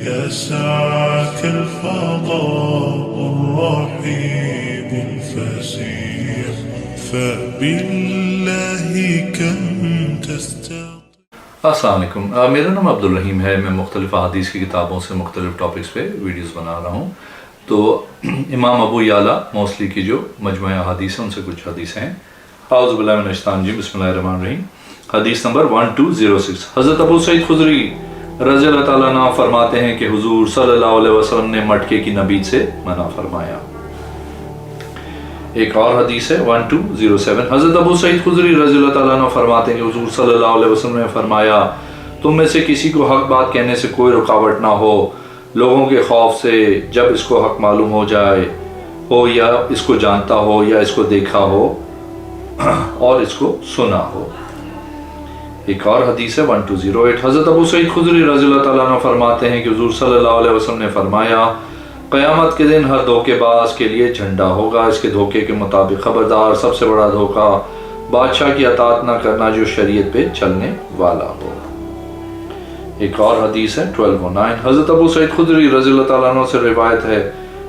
يا سعة الفضاء الرحيم الفسيح فبالله كم تستطيع. السلام علیکم، میرا نام عبدالرحیم ہے. میں مختلف احادیث کی کتابوں سے مختلف ٹاپکس پہ ویڈیوز بنا رہا ہوں. تو امام ابو یعلا موصلی کی جو مجموعہ احادیث ہیں ان سے کچھ حدیثیں ہیں. اعوذ باللہ من الشیطان الرجیم، بسم اللہ الرحمن الرحیم. حدیث نمبر 1206. حضرت ابو سعید خدری رضی اللہ تعالیٰ عنہ فرماتے ہیں کہ حضور صلی اللہ علیہ وسلم نے مٹکے کی نبیذ سے منع فرمایا. ایک اور حدیث ہے 1207. حضرت ابو سعید خدری رضی اللہ تعالیٰ عنہ فرماتے ہیں کہ حضور صلی اللہ علیہ وسلم نے فرمایا تم میں سے کسی کو حق بات کہنے سے کوئی رکاوٹ نہ ہو لوگوں کے خوف سے، جب اس کو حق معلوم ہو جائے ہو یا اس کو جانتا ہو یا اس کو دیکھا ہو اور اس کو سنا ہو. ایک اور حدیث ہے 1208. حضرت ابو سعید خدری رضی اللہ تعالیٰ عنہ فرماتے ہیں کہ حضور صلی اللہ علیہ وسلم نے فرمایا قیامت کے دن ہر دھوکے باز کے لیے جھنڈا ہوگا، اس کے دھوکے کے مطابق خبردار، سب سے بڑا دھوکہ بادشاہ کی اطاعت نہ کرنا جو شریعت پہ چلنے والا ہو. ایک اور حدیث ہے 1209. حضرت ابو سعید خدری رضی اللہ تعالیٰ عنہ سے روایت ہے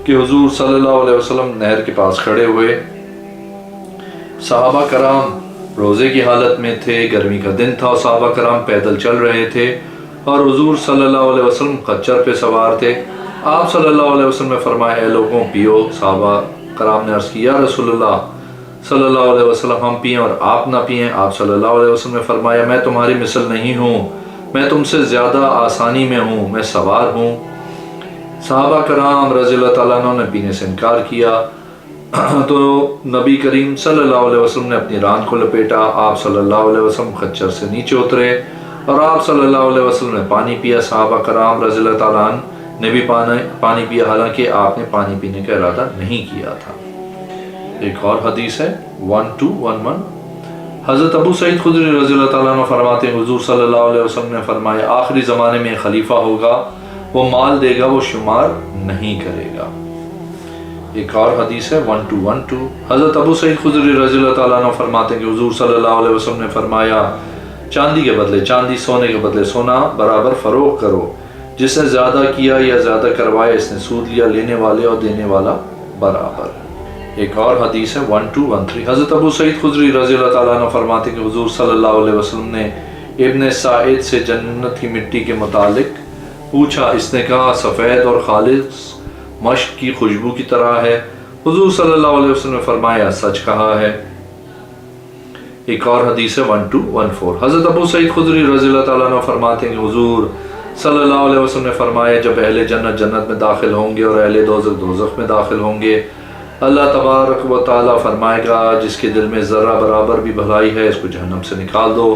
کہ حضور صلی اللہ علیہ وسلم نہر کے پاس کھڑے ہوئے، صحابہ کرام روزے کی حالت میں تھے، گرمی کا دن تھا اور صحابہ کرام پیدل چل رہے تھے اور حضور صلی اللہ علیہ وسلم خچر پہ سوار تھے. آپ صلی اللہ علیہ وسلم نے فرمایا اے لوگوں پیو. صحابہ کرام نے عرض کیا یا رسول اللہ صلی اللہ علیہ وسلم ہم پئیں اور آپ نہ پئیں. آپ صلی اللہ علیہ وسلم نے فرمایا میں تمہاری مثل نہیں ہوں، میں تم سے زیادہ آسانی میں ہوں، میں سوار ہوں. صحابہ کرام رضی اللہ تعالیٰ عنہ نے پینے سے انکار کیا تو نبی کریم صلی اللہ علیہ وسلم نے اپنی ران کو لپیٹا. آپ صلی اللہ علیہ وسلم خچر سے نیچے اترے اور آپ صلی اللہ علیہ وسلم نے پانی پیا. صحابہ کرام رضی اللہ تعالیٰ عنہ نے بھی پانی پیا، حالانکہ آپ نے پانی پینے کا ارادہ نہیں کیا تھا. ایک اور حدیث ہے 1211. حضرت ابو سعید خدری رضی اللہ تعالیٰ عنہ فرماتے ہیں حضور صلی اللہ علیہ وسلم نے فرمایا آخری زمانے میں خلیفہ ہوگا، وہ مال دے گا، وہ شمار نہیں کرے گا. ایک اور حدیث ہے 1212. حضرت ابو سعید خدری رضی اللہ تعالیٰ عنہ فرماتے ہیں کہ حضور صلی اللہ علیہ وسلم نے فرمایا چاندی کے بدلے چاندی، سونے کے بدلے سونا برابر فروخت کرو. جس نے زیادہ کیا یا زیادہ کروایا اس نے سود لیا، لینے والے اور دینے والا برابر. ایک اور حدیث ہے 1213. حضرت ابو سعید خدری رضی اللہ تعالیٰ عنہ فرماتے ہیں کہ حضور صلی اللہ علیہ وسلم نے ابن سعید سے جنت کی مٹی کے متعلق پوچھا. اس نے کہا سفید اور خالص مشک کی خوشبو کی طرح ہے. حضور صلی اللہ علیہ وسلم نے فرمایا سچ کہا ہے. ایک اور حدیث ہے 1214. حضرت ابو سعید خدری رضی اللہ تعالیٰ عنہ فرماتے ہیں کہ حضور صلی اللہ علیہ وسلم نے فرمایا جب اہل جنت جنت میں داخل ہوں گے اور اہل دوزخ دوزخ میں داخل ہوں گے، اللہ تبارک و تعالیٰ فرمائے گا جس کے دل میں ذرہ برابر بھی بھلائی ہے اس کو جہنم سے نکال دو.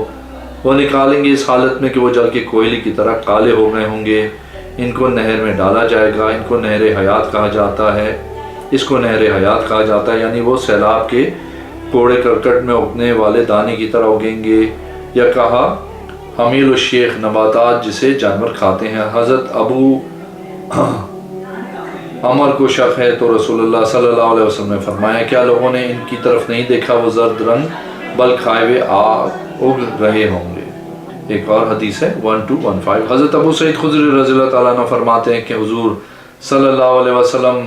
وہ نکالیں گے اس حالت میں کہ وہ جل کے کوئلے کی طرح کالے ہو گئے ہوں گے. ان کو نہر میں ڈالا جائے گا. ان کو نہر حیات کہا جاتا ہے. اس کو نہر حیات کہا جاتا ہے، یعنی وہ سیلاب کے کوڑے کرکٹ میں اگنے والے دانے کی طرح اگیں گے. یا کہا حمیل الشیخ، نباتات جسے جانور کھاتے ہیں. حضرت ابو عمر کو شک ہے تو رسول اللہ صلی اللہ علیہ وسلم نے فرمایا کیا لوگوں نے ان کی طرف نہیں دیکھا؟ وہ زرد رنگ بل کھائے ہوئے آگ اگ رہے ہوں گے. ایک اور حدیث ہے 1215. حضرت ابو سعید خدری رضی اللہ تعالیٰ عنہ فرماتے ہیں کہ حضور صلی اللہ علیہ وسلم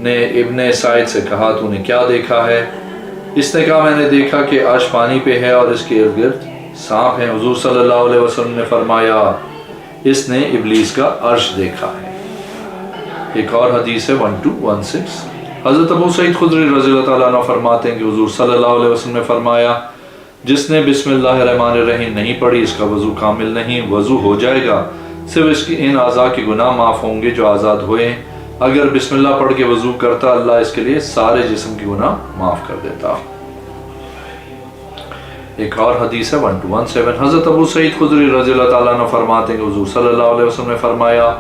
نے ابن سعید سے کہا تو نے کیا دیکھا ہے؟ اس نے کہا میں نے دیکھا کہ عرش پانی پہ ہے اور اس کے ارد گرد سانپ ہیں. حضور صلی اللہ علیہ وسلم نے فرمایا اس نے ابلیس کا عرش دیکھا ہے. ایک اور حدیث ہے 1216. حضرت ابو سعید خدری رضی اللہ تعالیٰ عنہ فرماتے ہیں کہ حضور صلی اللہ علیہ وسلم نے فرمایا جس نے بسم اللہ الرحمن الرحیم نہیں پڑھی اس کا وضو کامل نہیں. وضو ہو جائے گا، صرف اس کی ان اعضاء کے گناہ معاف ہوں گے جو آزاد ہوئے. اگر بسم اللہ پڑھ کے وضو کرتا اللہ اس کے لیے سارے جسم کے گناہ معاف کر دیتا. ایک اور حدیث ہے 1217. حضرت ابو سعید خدری رضی اللہ تعالیٰ عنہ فرماتے ہیں کہ حضور صلی اللہ علیہ وسلم نے فرمایا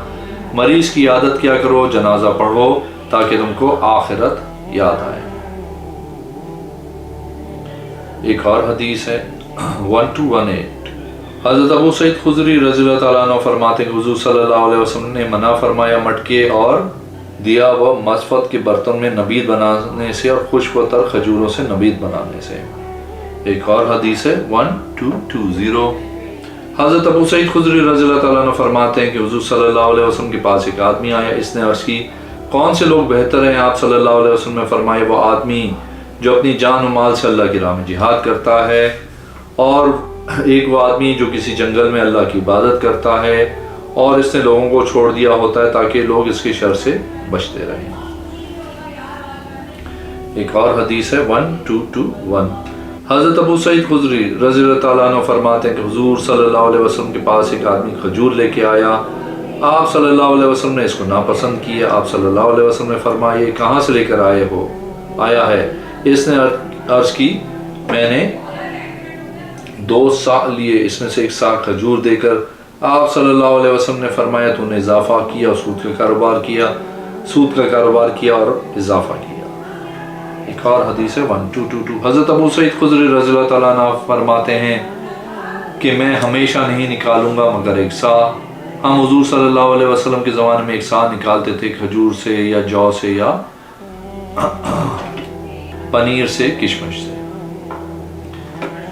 مریض کی عادت کیا کرو، جنازہ پڑھو تاکہ تم کو آخرت یاد آئے. ایک اور حدیث ہے 1218. حضرت ابو سعید خدری رضی اللہ تعالیٰ عنہ فرماتے ہیں کہ حضور صلی اللہ علیہ وسلم نے منع فرمایا مٹکے اور دیا و مصفت کے برتن میں نبید بنانے سے اور خشک و تر کھجوروں سے نبید بنانے سے. ایک اور حدیث ہے 1220. حضرت ابو سعید خدری رضی اللہ تعالیٰ عنہ فرماتے ہیں کہ حضور صلی اللہ علیہ وسلم کے پاس ایک آدمی آیا، اس نے عرض کی کون سے لوگ بہتر ہیں؟ آپ صلی اللہ علیہ وسلم نے فرمایا وہ آدمی جو اپنی جان و مال سے اللہ کی راہ میں جہاد کرتا ہے، اور ایک وہ آدمی جو کسی جنگل میں اللہ کی عبادت کرتا ہے اور اس نے لوگوں کو چھوڑ دیا ہوتا ہے تاکہ لوگ اس کے شر سے بچتے رہیں۔ ایک اور حدیث ہے 1221، حضرت ابو سعید خدری رضی اللہ تعالیٰ عنہ فرماتے ہیں کہ حضور صلی اللہ علیہ وسلم کے پاس ایک آدمی کھجور لے کے آیا، آپ صلی اللہ علیہ وسلم نے اس کو ناپسند کیا۔ آپ صلی اللہ علیہ وسلم نے فرمایا یہ کہاں سے لے کر آیا ہے؟ اس نے عرض کی میں نے 2 سا لیے، اس میں سے 1 سا کھجور دے کر آپ صلی اللہ علیہ وسلم نے فرمایا تو نے اضافہ کیا، سود کا کاروبار کیا اور اضافہ کیا۔ ایک اور حدیث ہے 1222، حضرت ابو سعید خدری رضی اللہ تعالیٰ عنہ فرماتے ہیں کہ میں ہمیشہ نہیں نکالوں گا مگر 1 سا۔ ہم حضور صلی اللہ علیہ وسلم کے زمانے میں 1 سا نکالتے تھے کھجور سے یا جو سے یا پنیر سے، کشمش سے۔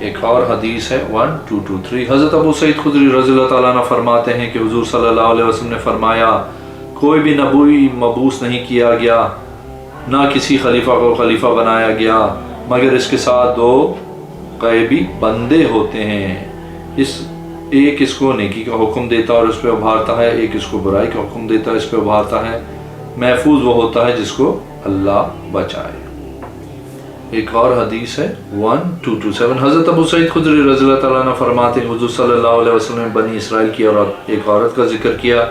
ایک اور حدیث ہے 1223، حضرت ابو سعید خدری رضی اللہ تعالیٰ عنہ فرماتے ہیں کہ حضور صلی اللہ علیہ وسلم نے فرمایا کوئی بھی نبی مبعوث نہیں کیا گیا، نہ کسی خلیفہ کو خلیفہ بنایا گیا مگر اس کے ساتھ 2 غیبی بندے ہوتے ہیں، ایک اس کو نیکی کا حکم دیتا اور اس پہ ابھارتا ہے، ایک اس کو برائی کا حکم دیتا ہے اس پہ ابھارتا ہے، محفوظ وہ ہوتا ہے جس کو اللہ بچائے۔ ایک اور حدیث ہے 1227، حضرت ابو سعید خدری رضی اللہ تعالیٰ عنہ فرماتے ہیں حضور صلی اللہ علیہ وسلم نے بنی اسرائیل کی ایک عورت کا ذکر کیا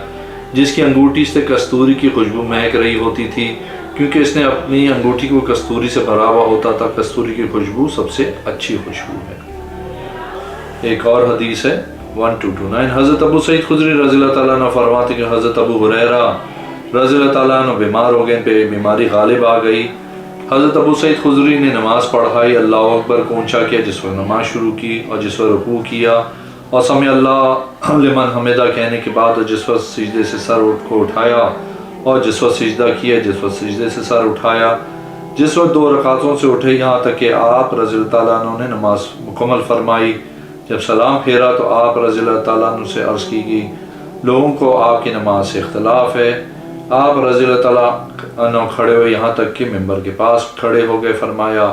جس کی انگوٹھی سے کستوری کی خوشبو مہک رہی ہوتی تھی، کیونکہ اس نے اپنی انگوٹھی کو کستوری سے بھرا ہوا ہوتا تھا، کستوری کی خوشبو سب سے اچھی خوشبو ہے۔ ایک اور حدیث ہے 1229، حضرت ابو سعید خدری رضی اللہ تعالیٰ عنہ فرماتے کہ حضرت ابو ہریرہ رضی اللہ تعالیٰ عنہ بیمار ہو گئے، پہ بیماری غالب آ گئی۔ حضرت ابو سعید خدری نے نماز پڑھائی، اللہ اکبر کو اونچا کیا جس وقت نماز شروع کی اور جس وقت رکوع کیا، اور سمع اللہ لمن حمدہ کہنے کے بعد جس وقت سجدے سے سر کو اٹھایا اور جس وقت سجدہ کیا، جس وقت سجدے سے سر اٹھایا، جس وقت 2 رکعتوں سے اٹھے یہاں تک کہ آپ رضی اللہ تعالیٰ عنہ نے نماز مکمل فرمائی۔ جب سلام پھیرا تو آپ رضی اللہ تعالیٰ عنہ سے عرض کی گئی لوگوں کو آپ کی نماز سے اختلاف ہے۔ آپ رضی اللہ تعالیٰ عنہ کھڑے ہوئے یہاں تک کہ ممبر کے پاس کھڑے ہو گئے، فرمایا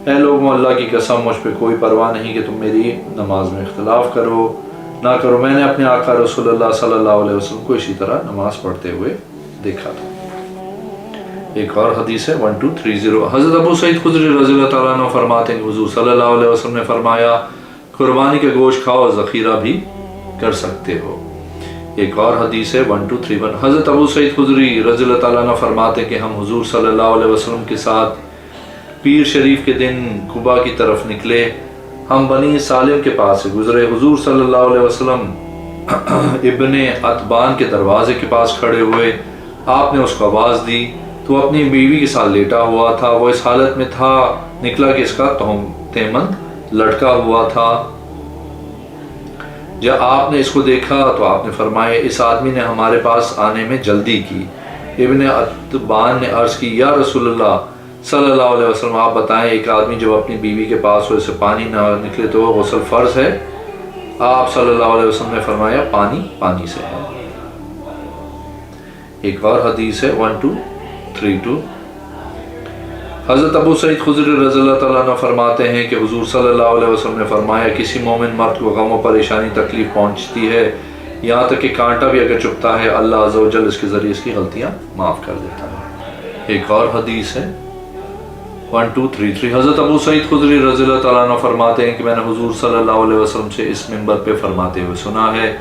اے لوگوں اللہ کی قسم مجھ پہ کوئی پرواہ نہیں کہ تم میری نماز میں اختلاف نہ کرو، میں نے اپنے آقا رسول اللہ صلی اللہ علیہ وسلم کو اسی طرح نماز پڑھتے ہوئے دیکھا تھا۔ ایک اور حدیث ہے 1230، حضرت ابو سعید خدری رضی اللہ تعالیٰ عنہ فرماتے ہیں کہ حضور صلی اللہ علیہ وسلم نے فرمایا قربانی کا گوشت کھاؤ اور ذخیرہ بھی کر سکتے ہو۔ ایک اور حدیث ہے 1231، حضرت ابو سعید خدری رضی اللہ تعالیٰ عنہ فرماتے ہیں کہ ہم حضور صلی اللہ علیہ وسلم کے ساتھ پیر شریف کے دن قباء کی طرف نکلے، ہم بنی سالم کے پاس سے گزرے، حضور صلی اللہ علیہ وسلم ابن عتبان کے دروازے کے پاس کھڑے ہوئے، آپ نے اس کو آواز دی تو اپنی بیوی کے ساتھ لیٹا ہوا تھا، وہ اس حالت میں تھا نکلا کہ اس کا تہمند لٹکا ہوا تھا۔ جب آپ نے اس کو دیکھا تو آپ نے فرمایا اس آدمی نے ہمارے پاس آنے میں جلدی کی۔ ابن عتبان نے عرض کی یا رسول اللہ صلی اللہ علیہ وسلم آپ بتائیں ایک آدمی جب اپنی بیوی کے پاس ہو اسے پانی نہ نکلے تو وہ غسل فرض ہے؟ آپ صلی اللہ علیہ وسلم نے فرمایا پانی سے ہے۔ ایک اور حدیث ہے 1232، حضرت ابو سعید خدری رضی اللہ تعالیٰ عنہ فرماتے ہیں کہ حضور صلی اللہ علیہ وسلم نے فرمایا کسی مومن مرد کو غم و پریشانی تکلیف پہنچتی ہے یہاں تک کہ کانٹا بھی اگر چبھتا ہے اللہ عز و جل اس کے ذریعے اس کی غلطیاں معاف کر دیتا ہے۔ ایک اور حدیث ہے 1233، حضرت ابو سعید خدری رضی اللہ تعالیٰ عنہ فرماتے ہیں کہ میں نے حضور صلی اللہ علیہ وسلم سے اس منبر پہ فرماتے ہوئے سنا ہے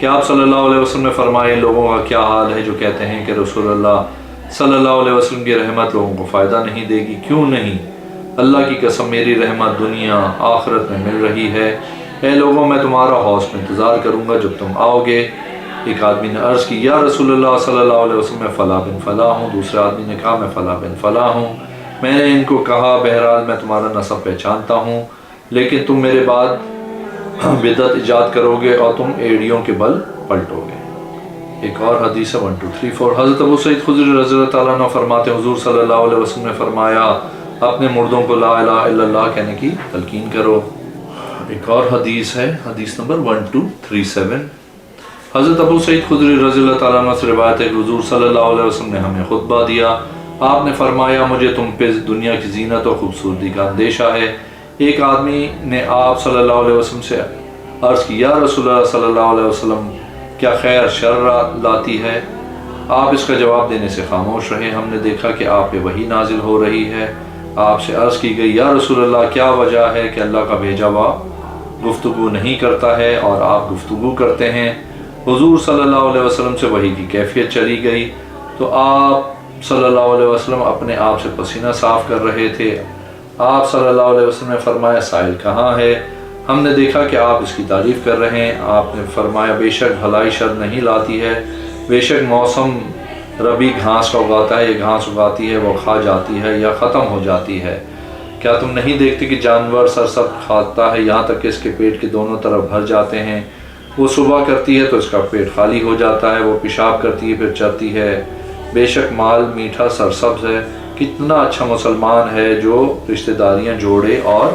کہ آپ صلی اللہ علیہ وسلم نے فرمائے لوگوں کا کیا حال ہے جو کہتے ہیں کہ رسول اللہ صلی اللہ علیہ وسلم کی رحمت لوگوں کو فائدہ نہیں دے گی، کیوں نہیں؟ اللہ کی قسم میری رحمت دنیا آخرت میں مل رہی ہے، اے لوگوں میں تمہارا حوض میں انتظار کروں گا جب تم آؤ گے۔ ایک آدمی نے عرض کی یا رسول اللہ صلی اللہ علیہ وسلم میں فلاں بن فلاں ہوں، دوسرے آدمی نے کہا میں فلاں بن فلاں ہوں۔ میں نے ان کو کہا بہرحال میں تمہارا نسب پہچانتا ہوں لیکن تم میرے بعد بدعت ایجاد کرو گے اور تم ایڑیوں کے بل پلٹو گے۔ ایک اور حدیث ہے 1234، حضرت ابو سعید خدری رضی اللہ تعالیٰ عنہ فرماتے ہیں حضور صلی اللہ علیہ وسلم نے فرمایا اپنے مردوں کو لا الہ الا اللہ کہنے کی تلقین کرو۔ ایک اور حدیث ہے، حدیث نمبر 1237۔ حضرت ابو سعید خدری رضی اللہ تعالیٰ عنہ سے روایت ہے کہ حضور صلی اللہ علیہ وسلم نے ہمیں خطبہ دیا۔ آپ نے فرمایا مجھے تم پہ دنیا کی زینت و خوبصورتی کا اندیشہ ہے۔ ایک آدمی نے آپ صلی اللہ علیہ وسلم سے عرض کی، یا رسول اللہ صلی اللہ علیہ وسلم کیا خیر شر لاتی ہے؟ آپ اس کا جواب دینے سے خاموش رہے۔ ہم نے دیکھا کہ آپ پہ وحی نازل ہو رہی ہے۔ آپ سے عرض کی گئی، یا رسول اللہ کیا وجہ ہے کہ اللہ کا بھیجا ہوا گفتگو نہیں کرتا ہے اور آپ گفتگو کرتے ہیں؟ حضور صلی اللہ علیہ وسلم سے وحی کی کیفیت چلی گئی تو آپ صلی اللہ علیہ وسلم اپنے آپ سے پسینہ صاف کر رہے تھے۔ آپ صلی اللہ علیہ وسلم نے فرمایا سائل کہاں ہے؟ ہم نے دیکھا کہ آپ اس کی تعریف کر رہے ہیں۔ آپ نے فرمایا بے شک بھلائی شر نہیں لاتی ہے، بے شک موسم ربی گھاس کا اگاتا ہے، یہ گھاس اگاتی ہے، وہ کھا جاتی ہے یا ختم ہو جاتی ہے۔ کیا تم نہیں دیکھتے کہ جانور سرسبز کھاتا ہے یہاں تک کہ اس کے پیٹ کے دونوں طرف بھر جاتے ہیں؟ وہ صبح کرتی ہے تو اس کا پیٹ خالی ہو جاتا ہے، وہ پیشاب کرتی ہے پھر چرتی ہے۔ بے شک مال میٹھا سرسبز ہے، کتنا اچھا مسلمان ہے جو رشتہ داریاں جوڑے اور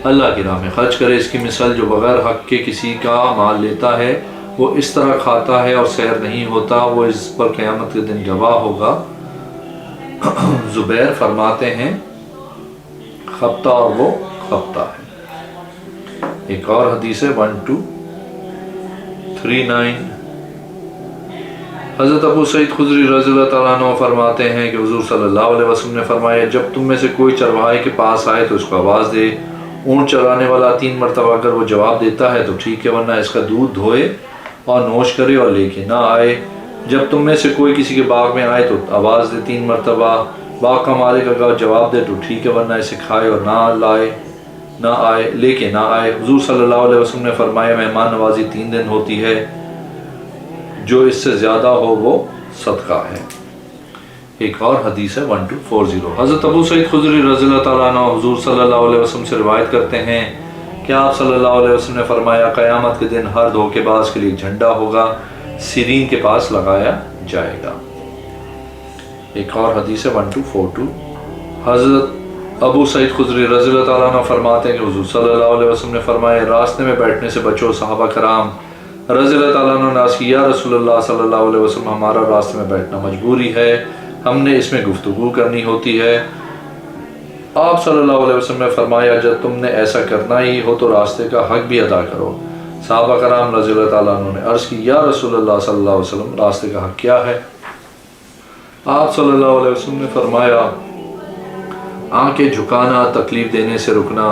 اللہ کی راہ میں خرچ کرے۔ اس کی مثال جو بغیر حق کے کسی کا مال لیتا ہے وہ اس طرح کھاتا ہے اور سیر نہیں ہوتا، وہ اس پر قیامت کے دن گواہ ہوگا۔ زبیر فرماتے ہیں خبتا اور وہ خبتا ہے۔ ایک اور حدیث ہے 1239۔ حضرت ابو سعید خدری رضی اللہ تعالیٰ عنہ فرماتے ہیں کہ حضور صلی اللہ علیہ وسلم نے فرمایا جب تم میں سے کوئی چرواہے کے پاس آئے تو اس کو آواز دے۔ اونٹ چرانے والا 3 مرتبہ اگر وہ جواب دیتا ہے تو ٹھیک ہے، ورنہ اس کا دودھ دھوئے اور نوش کرے اور لے کے نہ آئے۔ جب تم میں سے کوئی کسی کے باغ میں آئے تو آواز دے 3 مرتبہ۔ باغ کا مالک اگر جواب دے تو ٹھیک ہے، ورنہ اسے کھائے اور نہ آئے لے کے نہ آئے۔ حضور صلی اللہ علیہ وسلم نے فرمایا مہمان نوازی 3 دن ہوتی ہے، جو اس سے زیادہ ہو وہ صدقہ ہے۔ ایک اور حدیث ہے 1240۔ حضرت ابو سعید خدری رضی اللہ تعالیٰ عنہ حضور صلی اللہ علیہ وسلم سے روایت کرتے ہیں کہ آپ صلی اللہ علیہ وسلم نے فرمایا قیامت کے دن ہر دھوکے باز کے لیے جھنڈا ہوگا، سیرین کے پاس لگایا جائے گا۔ ایک اور حدیث ہے 1242۔ حضرت ابو سعید خدری رضی اللہ تعالیٰ عنہ فرماتے ہیں کہ حضور صلی اللہ علیہ وسلم نے فرمایا راستے میں بیٹھنے سے بچو۔ صحابہ کرام رضی اللہ تعالیٰ عنہ نے عرض کی یا رسول اللہ صلی اللہ علیہ وسلم ہمارا راستے میں بیٹھنا مجبوری ہے، ہم نے اس میں گفتگو کرنی ہوتی ہے۔ آپ صلی اللہ علیہ وسلم نے فرمایا جب تم نے ایسا کرنا ہی ہو تو راستے کا حق بھی ادا کرو۔ صحابہ کرام رضی اللہ تعالیٰ عنہ نے عرض کی یا رسول اللہ صلی اللہ علیہ وسلم راستے کا حق کیا ہے؟ آپ صلی اللہ علیہ وسلم نے فرمایا آنکھیں جھکانا، تکلیف دینے سے رکنا،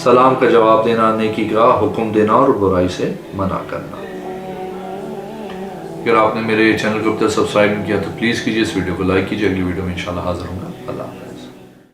سلام کا جواب دینا، نیکی کا حکم دینا اور برائی سے منع کرنا۔ اگر آپ نے میرے چینل کو اب تک سبسکرائب نہیں کیا تو پلیز کیجیے، اس ویڈیو کو لائک کیجیے۔ اگلی ویڈیو میں انشاءاللہ حاضر ہوں گا۔ اللہ حافظ۔